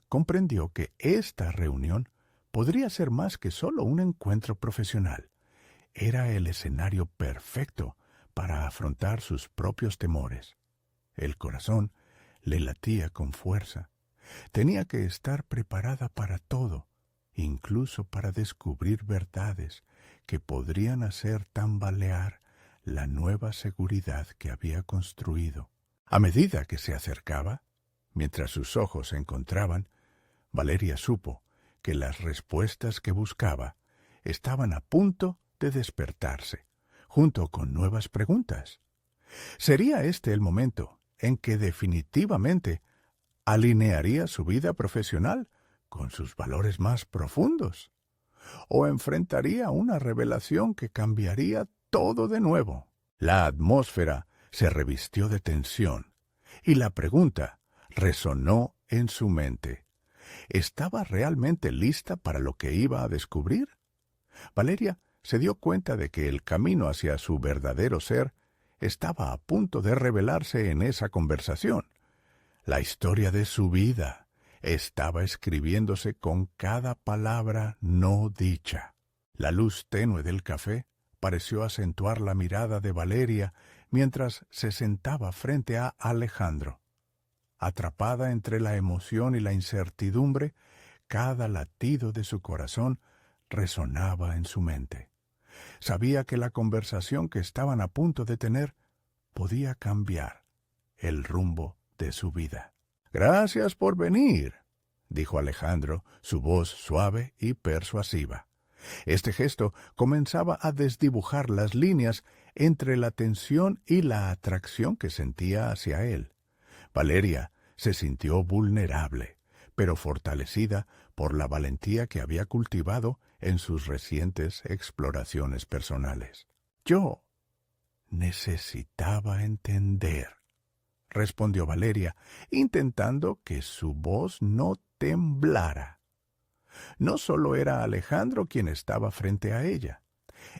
comprendió que esta reunión podría ser más que solo un encuentro profesional. Era el escenario perfecto para afrontar sus propios temores. El corazón Le latía con fuerza. Tenía que estar preparada para todo, incluso para descubrir verdades que podrían hacer tambalear la nueva seguridad que había construido. A medida que se acercaba, mientras sus ojos se encontraban, Valeria supo que las respuestas que buscaba estaban a punto de despertarse, junto con nuevas preguntas. ¿Sería este el momento en que definitivamente alinearía su vida profesional con sus valores más profundos? ¿O enfrentaría una revelación que cambiaría todo de nuevo? La atmósfera se revistió de tensión y la pregunta resonó en su mente. ¿Estaba realmente lista para lo que iba a descubrir? Valeria se dio cuenta de que el camino hacia su verdadero ser estaba a punto de revelarse en esa conversación. La historia de su vida estaba escribiéndose con cada palabra no dicha. La luz tenue del café pareció acentuar la mirada de Valeria mientras se sentaba frente a Alejandro. Atrapada entre la emoción y la incertidumbre, cada latido de su corazón resonaba en su mente. Sabía que la conversación que estaban a punto de tener podía cambiar el rumbo de su vida. «Gracias por venir», dijo Alejandro, su voz suave y persuasiva. Este gesto comenzaba a desdibujar las líneas entre la tensión y la atracción que sentía hacia él. Valeria se sintió vulnerable, pero fortalecida por la valentía que había cultivado en sus recientes exploraciones personales. «Yo necesitaba entender», respondió Valeria, intentando que su voz no temblara. No solo era Alejandro quien estaba frente a ella,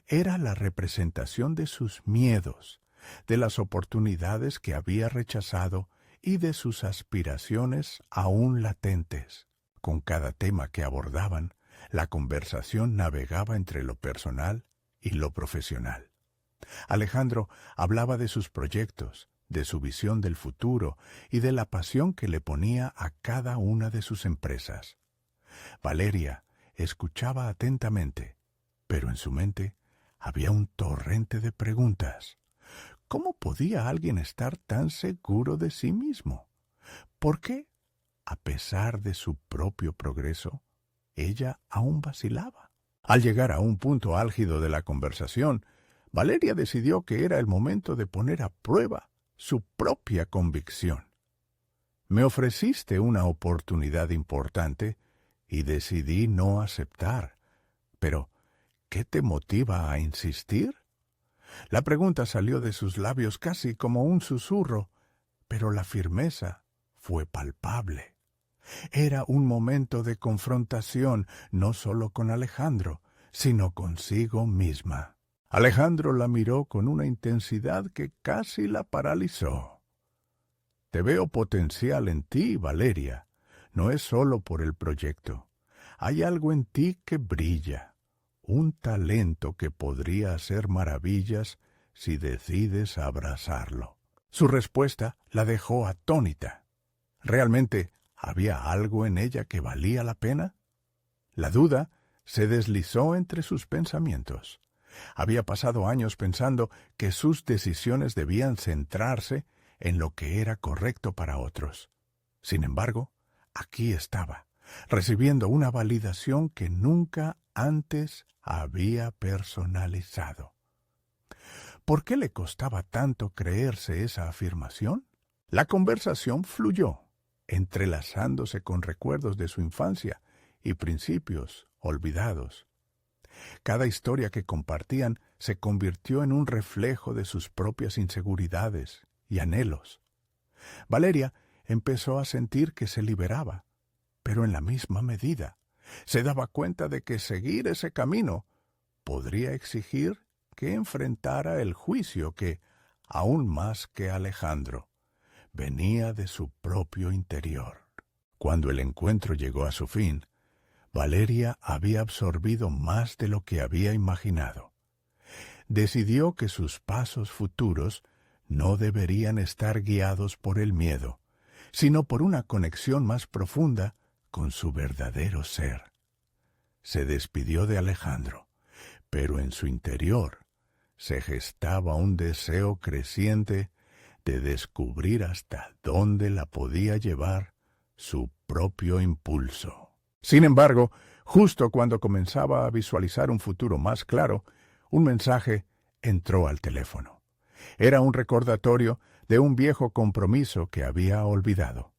era la representación de sus miedos, de las oportunidades que había rechazado y de sus aspiraciones aún latentes. Con cada tema que abordaban, la conversación navegaba entre lo personal y lo profesional. Alejandro hablaba de sus proyectos, de su visión del futuro y de la pasión que le ponía a cada una de sus empresas. Valeria escuchaba atentamente, pero en su mente había un torrente de preguntas. ¿Cómo podía alguien estar tan seguro de sí mismo? ¿Por qué, a pesar de su propio progreso, ella aún vacilaba? Al llegar a un punto álgido de la conversación, Valeria decidió que era el momento de poner a prueba su propia convicción. «Me ofreciste una oportunidad importante y decidí no aceptar. Pero, ¿qué te motiva a insistir?». La pregunta salió de sus labios casi como un susurro, pero la firmeza fue palpable. Era un momento de confrontación no solo con Alejandro, sino consigo misma. Alejandro la miró con una intensidad que casi la paralizó. «Te veo potencial en ti, Valeria. No es solo por el proyecto. Hay algo en ti que brilla, un talento que podría hacer maravillas si decides abrazarlo». Su respuesta la dejó atónita. ¿Realmente había algo en ella que valía la pena? La duda se deslizó entre sus pensamientos. Había pasado años pensando que sus decisiones debían centrarse en lo que era correcto para otros. Sin embargo, aquí estaba, recibiendo una validación que nunca antes había personalizado. ¿Por qué le costaba tanto creerse esa afirmación? La conversación fluyó, entrelazándose con recuerdos de su infancia y principios olvidados. Cada historia que compartían se convirtió en un reflejo de sus propias inseguridades y anhelos. Valeria empezó a sentir que se liberaba, pero en la misma medida se daba cuenta de que seguir ese camino podría exigir que enfrentara el juicio que, aún más que Alejandro, venía de su propio interior. Cuando el encuentro llegó a su fin, Valeria había absorbido más de lo que había imaginado. Decidió que sus pasos futuros no deberían estar guiados por el miedo, sino por una conexión más profunda con su verdadero ser. Se despidió de Alejandro, pero en su interior se gestaba un deseo creciente de descubrir hasta dónde la podía llevar su propio impulso. Sin embargo, justo cuando comenzaba a visualizar un futuro más claro, un mensaje entró al teléfono. Era un recordatorio de un viejo compromiso que había olvidado.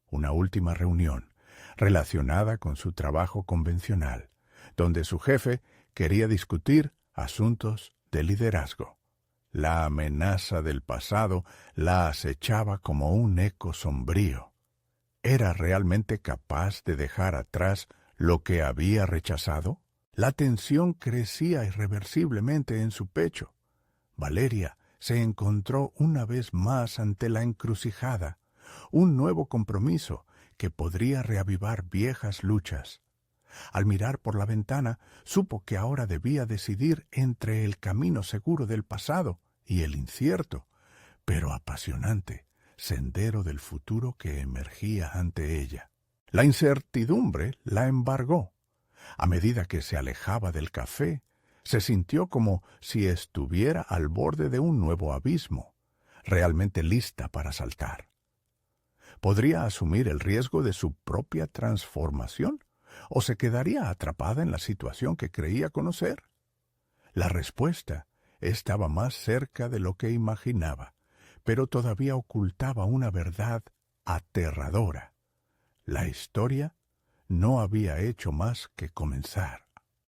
Una última reunión, relacionada con su trabajo convencional, donde su jefe quería discutir asuntos de liderazgo. La amenaza del pasado la acechaba como un eco sombrío. ¿Era realmente capaz de dejar atrás lo que había rechazado? La tensión crecía irreversiblemente en su pecho. Valeria se encontró una vez más ante la encrucijada, un nuevo compromiso que podría reavivar viejas luchas. Al mirar por la ventana, supo que ahora debía decidir entre el camino seguro del pasado y el incierto, pero apasionante, sendero del futuro que emergía ante ella. La incertidumbre la embargó. A medida que se alejaba del café, se sintió como si estuviera al borde de un nuevo abismo, realmente lista para saltar. ¿Podría asumir el riesgo de su propia transformación o se quedaría atrapada en la situación que creía conocer? La respuesta estaba más cerca de lo que imaginaba, pero todavía ocultaba una verdad aterradora. La historia no había hecho más que comenzar.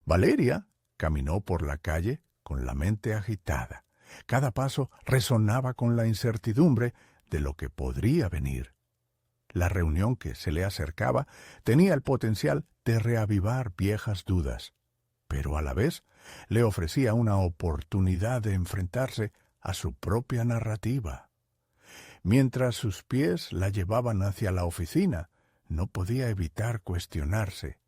Valeria caminó por la calle con la mente agitada. Cada paso resonaba con la incertidumbre de lo que podría venir. La reunión que se le acercaba tenía el potencial de reavivar viejas dudas, pero a la vez le ofrecía una oportunidad de enfrentarse a su propia narrativa. Mientras sus pies la llevaban hacia la oficina, no podía evitar cuestionarse.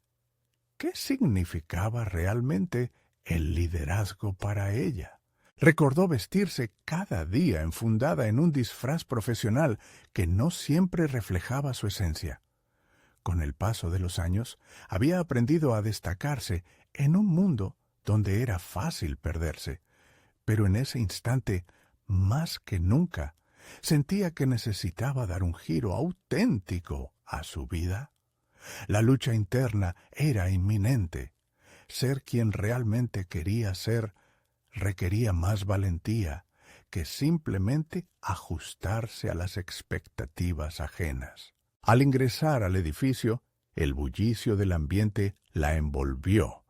¿Qué significaba realmente el liderazgo para ella? Recordó vestirse cada día enfundada en un disfraz profesional que no siempre reflejaba su esencia. Con el paso de los años, había aprendido a destacarse en un mundo donde era fácil perderse, pero en ese instante, más que nunca, sentía que necesitaba dar un giro auténtico a su vida. La lucha interna era inminente. Ser quien realmente quería ser requería más valentía que simplemente ajustarse a las expectativas ajenas. Al ingresar al edificio, el bullicio del ambiente la envolvió.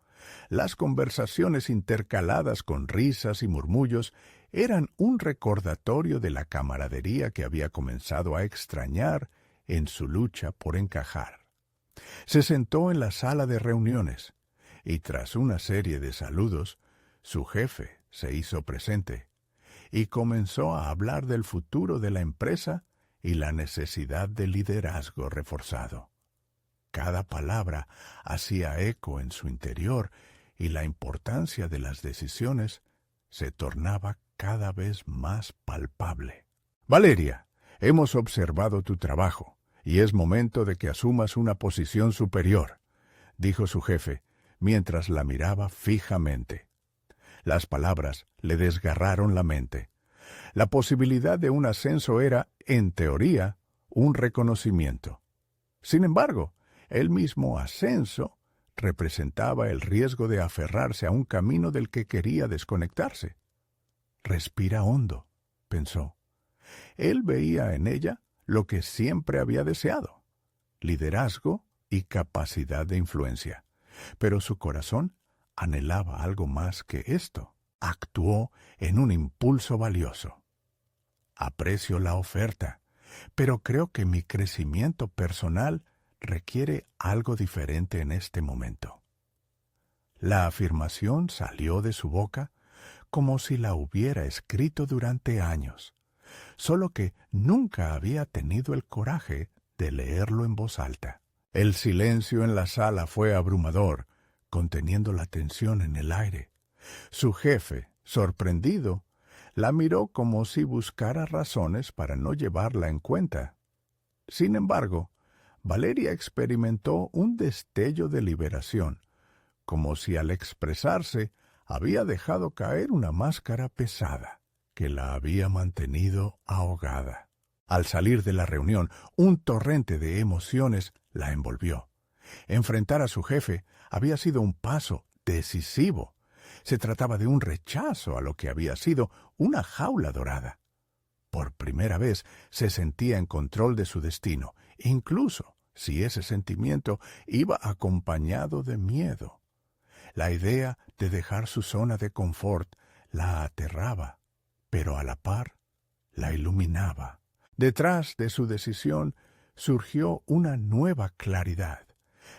Las conversaciones intercaladas con risas y murmullos eran un recordatorio de la camaradería que había comenzado a extrañar en su lucha por encajar. Se sentó en la sala de reuniones y tras una serie de saludos, su jefe se hizo presente y comenzó a hablar del futuro de la empresa y la necesidad de liderazgo reforzado. Cada palabra hacía eco en su interior y la importancia de las decisiones se tornaba cada vez más palpable. Valeria, hemos observado tu trabajo y es momento de que asumas una posición superior, dijo su jefe, mientras la miraba fijamente. Las palabras le desgarraron la mente. La posibilidad de un ascenso era, en teoría, un reconocimiento. Sin embargo, el mismo ascenso representaba el riesgo de aferrarse a un camino del que quería desconectarse. Respira hondo, pensó. Él veía en ella lo que siempre había deseado, liderazgo y capacidad de influencia. Pero su corazón anhelaba algo más que esto. Actuó en un impulso valioso. Aprecio la oferta, pero creo que mi crecimiento personal requiere algo diferente en este momento. La afirmación salió de su boca como si la hubiera escrito durante años, solo que nunca había tenido el coraje de leerlo en voz alta. El silencio en la sala fue abrumador, conteniendo la tensión en el aire. Su jefe, sorprendido, la miró como si buscara razones para no llevarla en cuenta. Sin embargo, Valeria experimentó un destello de liberación, como si al expresarse había dejado caer una máscara pesada que la había mantenido ahogada. Al salir de la reunión, un torrente de emociones la envolvió. Enfrentar a su jefe había sido un paso decisivo. Se trataba de un rechazo a lo que había sido una jaula dorada. Por primera vez se sentía en control de su destino, incluso si ese sentimiento iba acompañado de miedo. La idea de dejar su zona de confort la aterraba, pero a la par la iluminaba. Detrás de su decisión surgió una nueva claridad,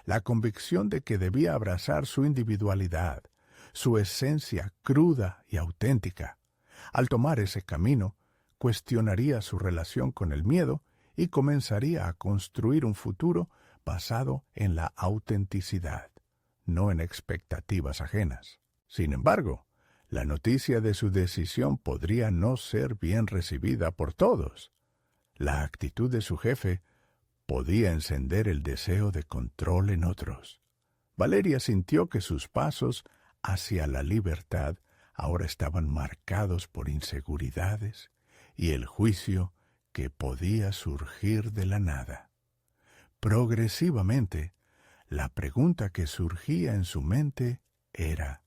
la convicción de que debía abrazar su individualidad, su esencia cruda y auténtica. Al tomar ese camino, cuestionaría su relación con el miedo y comenzaría a construir un futuro basado en la autenticidad, no en expectativas ajenas. Sin embargo, la noticia de su decisión podría no ser bien recibida por todos. La actitud de su jefe podía encender el deseo de control en otros. Valeria sintió que sus pasos hacia la libertad ahora estaban marcados por inseguridades y el juicio que podía surgir de la nada. Progresivamente, la pregunta que surgía en su mente era: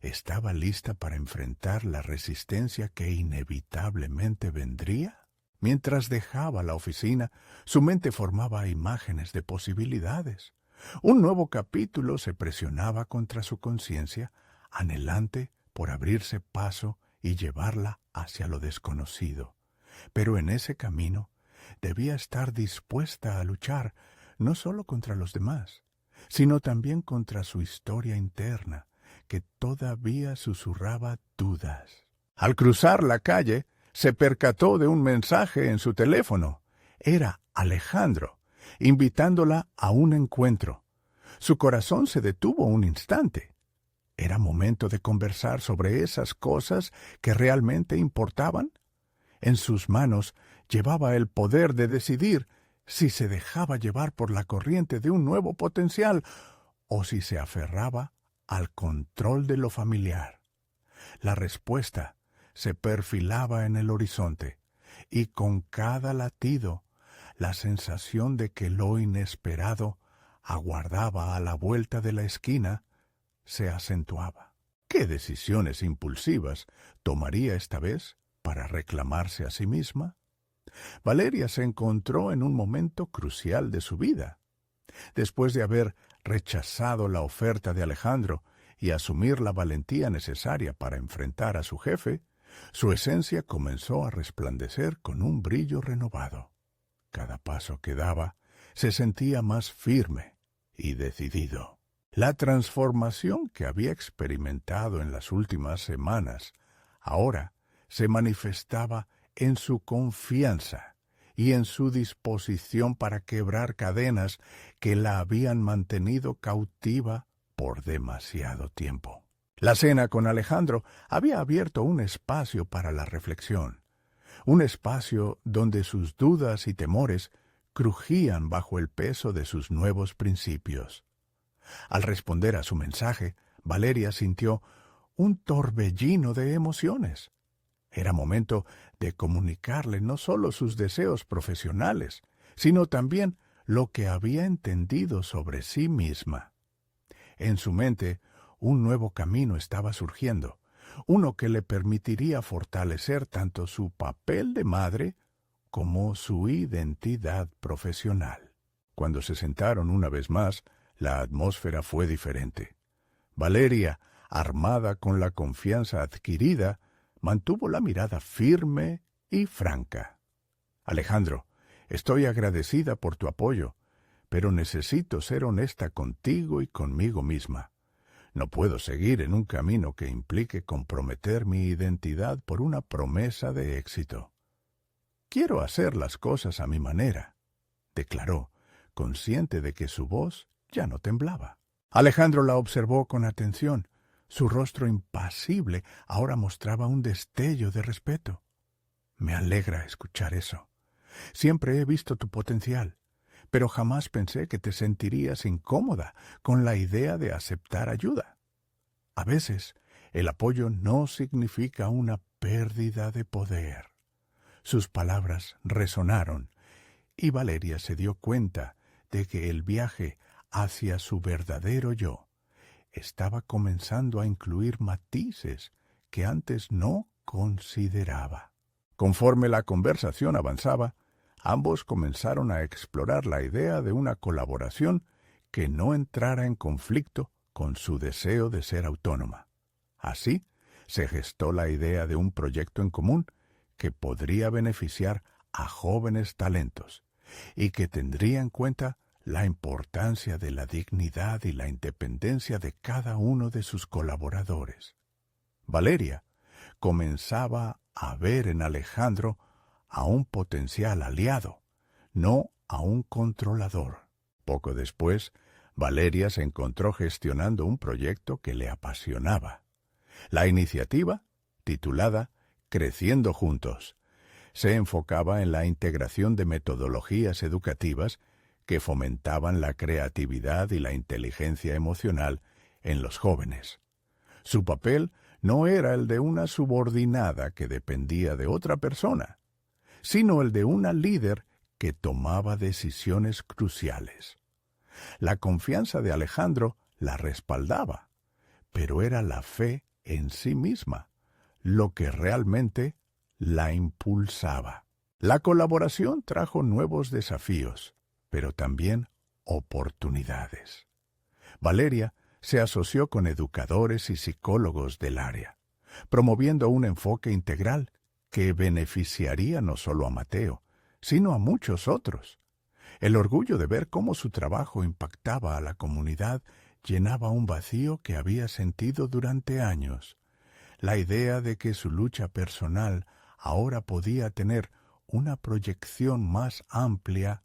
¿estaba lista para enfrentar la resistencia que inevitablemente vendría? Mientras dejaba la oficina, su mente formaba imágenes de posibilidades. Un nuevo capítulo se presionaba contra su conciencia, anhelante por abrirse paso y llevarla hacia lo desconocido. Pero en ese camino debía estar dispuesta a luchar no solo contra los demás, sino también contra su historia interna, que todavía susurraba dudas. Al cruzar la calle, se percató de un mensaje en su teléfono. Era Alejandro, invitándola a un encuentro. Su corazón se detuvo un instante. ¿Era momento de conversar sobre esas cosas que realmente importaban? En sus manos llevaba el poder de decidir si se dejaba llevar por la corriente de un nuevo potencial o si se aferraba al control de lo familiar. La respuesta se perfilaba en el horizonte, y con cada latido, la sensación de que lo inesperado aguardaba a la vuelta de la esquina se acentuaba. ¿Qué decisiones impulsivas tomaría esta vez para reclamarse a sí misma? Valeria se encontró en un momento crucial de su vida. Después de haber rechazado la oferta de Alejandro y asumir la valentía necesaria para enfrentar a su jefe, su esencia comenzó a resplandecer con un brillo renovado. Cada paso que daba se sentía más firme y decidido. La transformación que había experimentado en las últimas semanas ahora se manifestaba en su confianza y en su disposición para quebrar cadenas que la habían mantenido cautiva por demasiado tiempo. La cena con Alejandro había abierto un espacio para la reflexión, un espacio donde sus dudas y temores crujían bajo el peso de sus nuevos principios. Al responder a su mensaje, Valeria sintió un torbellino de emociones. Era momento de comunicarle no solo sus deseos profesionales, sino también lo que había entendido sobre sí misma. En su mente, un nuevo camino estaba surgiendo, uno que le permitiría fortalecer tanto su papel de madre como su identidad profesional. Cuando se sentaron una vez más, la atmósfera fue diferente. Valeria, armada con la confianza adquirida, mantuvo la mirada firme y franca. Alejandro, estoy agradecida por tu apoyo, pero necesito ser honesta contigo y conmigo misma. No puedo seguir en un camino que implique comprometer mi identidad por una promesa de éxito. Quiero hacer las cosas a mi manera, declaró, consciente de que su voz ya no temblaba. Alejandro la observó con atención. Su rostro impasible ahora mostraba un destello de respeto. Me alegra escuchar eso. Siempre he visto tu potencial, pero jamás pensé que te sentirías incómoda con la idea de aceptar ayuda. A veces, el apoyo no significa una pérdida de poder. Sus palabras resonaron, y Valeria se dio cuenta de que el viaje hacia su verdadero yo estaba comenzando a incluir matices que antes no consideraba. Conforme la conversación avanzaba, ambos comenzaron a explorar la idea de una colaboración que no entrara en conflicto con su deseo de ser autónoma. Así, se gestó la idea de un proyecto en común que podría beneficiar a jóvenes talentos y que tendría en cuenta la importancia de la dignidad y la independencia de cada uno de sus colaboradores. Valeria comenzaba a ver en Alejandro a un potencial aliado, no a un controlador. Poco después, Valeria se encontró gestionando un proyecto que le apasionaba. La iniciativa, titulada Creciendo Juntos, se enfocaba en la integración de metodologías educativas que fomentaban la creatividad y la inteligencia emocional en los jóvenes. Su papel no era el de una subordinada que dependía de otra persona, sino el de una líder que tomaba decisiones cruciales. La confianza de Alejandro la respaldaba, pero era la fe en sí misma lo que realmente la impulsaba. La colaboración trajo nuevos desafíos, pero también oportunidades. Valeria se asoció con educadores y psicólogos del área, promoviendo un enfoque integral que beneficiaría no solo a Mateo, sino a muchos otros. El orgullo de ver cómo su trabajo impactaba a la comunidad llenaba un vacío que había sentido durante años. La idea de que su lucha personal ahora podía tener una proyección más amplia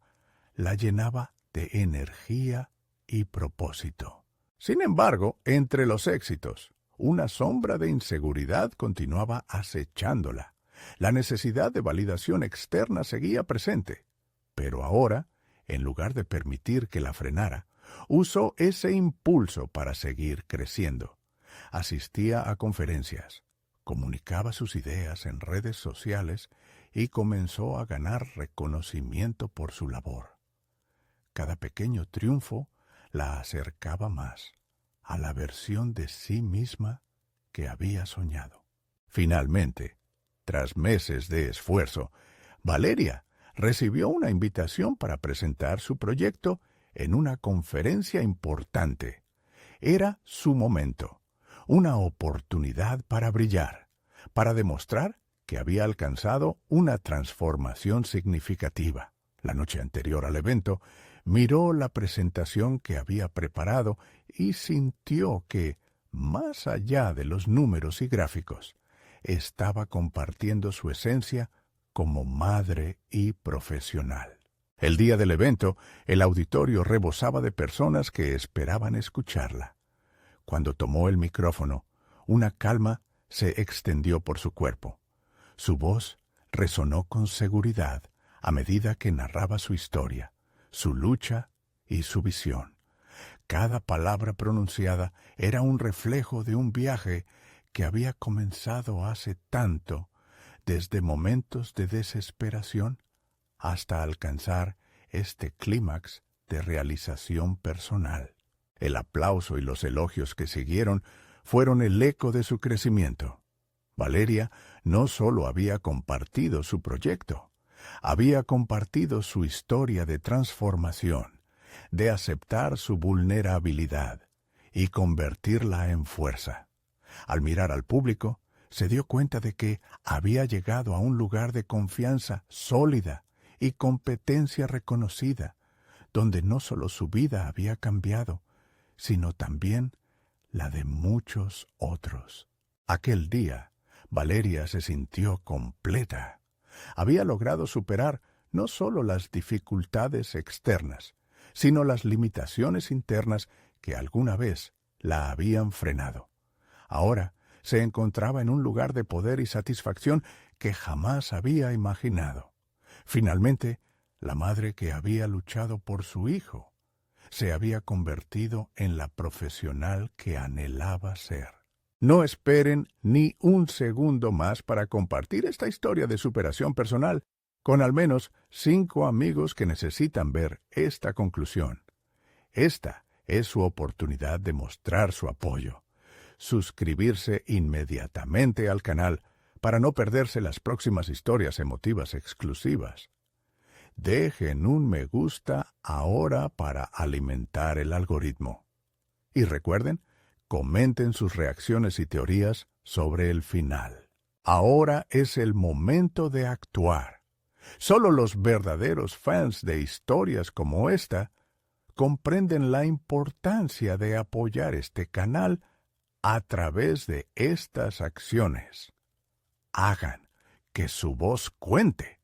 la llenaba de energía y propósito. Sin embargo, entre los éxitos, una sombra de inseguridad continuaba acechándola. La necesidad de validación externa seguía presente, pero ahora, en lugar de permitir que la frenara, usó ese impulso para seguir creciendo. Asistía a conferencias, comunicaba sus ideas en redes sociales y comenzó a ganar reconocimiento por su labor. Cada pequeño triunfo la acercaba más a la versión de sí misma que había soñado. Finalmente, tras meses de esfuerzo, Valeria recibió una invitación para presentar su proyecto en una conferencia importante. Era su momento, una oportunidad para brillar, para demostrar que había alcanzado una transformación significativa. La noche anterior al evento, miró la presentación que había preparado y sintió que, más allá de los números y gráficos, estaba compartiendo su esencia como madre y profesional. El día del evento, el auditorio rebosaba de personas que esperaban escucharla. Cuando tomó el micrófono, una calma se extendió por su cuerpo. Su voz resonó con seguridad a medida que narraba su historia, su lucha y su visión. Cada palabra pronunciada era un reflejo de un viaje que había comenzado hace tanto, desde momentos de desesperación hasta alcanzar este clímax de realización personal. El aplauso y los elogios que siguieron fueron el eco de su crecimiento. Valeria no solo había compartido su proyecto, había compartido su historia de transformación, de aceptar su vulnerabilidad y convertirla en fuerza. Al mirar al público, se dio cuenta de que había llegado a un lugar de confianza sólida y competencia reconocida, donde no solo su vida había cambiado, sino también la de muchos otros. Aquel día, Valeria se sintió completa. Había logrado superar no solo las dificultades externas, sino las limitaciones internas que alguna vez la habían frenado. Ahora se encontraba en un lugar de poder y satisfacción que jamás había imaginado. Finalmente, la madre que había luchado por su hijo se había convertido en la profesional que anhelaba ser. No esperen ni un segundo más para compartir esta historia de superación personal con al menos 5 amigos que necesitan ver esta conclusión. Esta es su oportunidad de mostrar su apoyo. Suscribirse inmediatamente al canal para no perderse las próximas historias emotivas exclusivas. Dejen un me gusta ahora para alimentar el algoritmo. Y recuerden, comenten sus reacciones y teorías sobre el final. Ahora es el momento de actuar. Solo los verdaderos fans de historias como esta comprenden la importancia de apoyar este canal a través de estas acciones. Hagan que su voz cuente.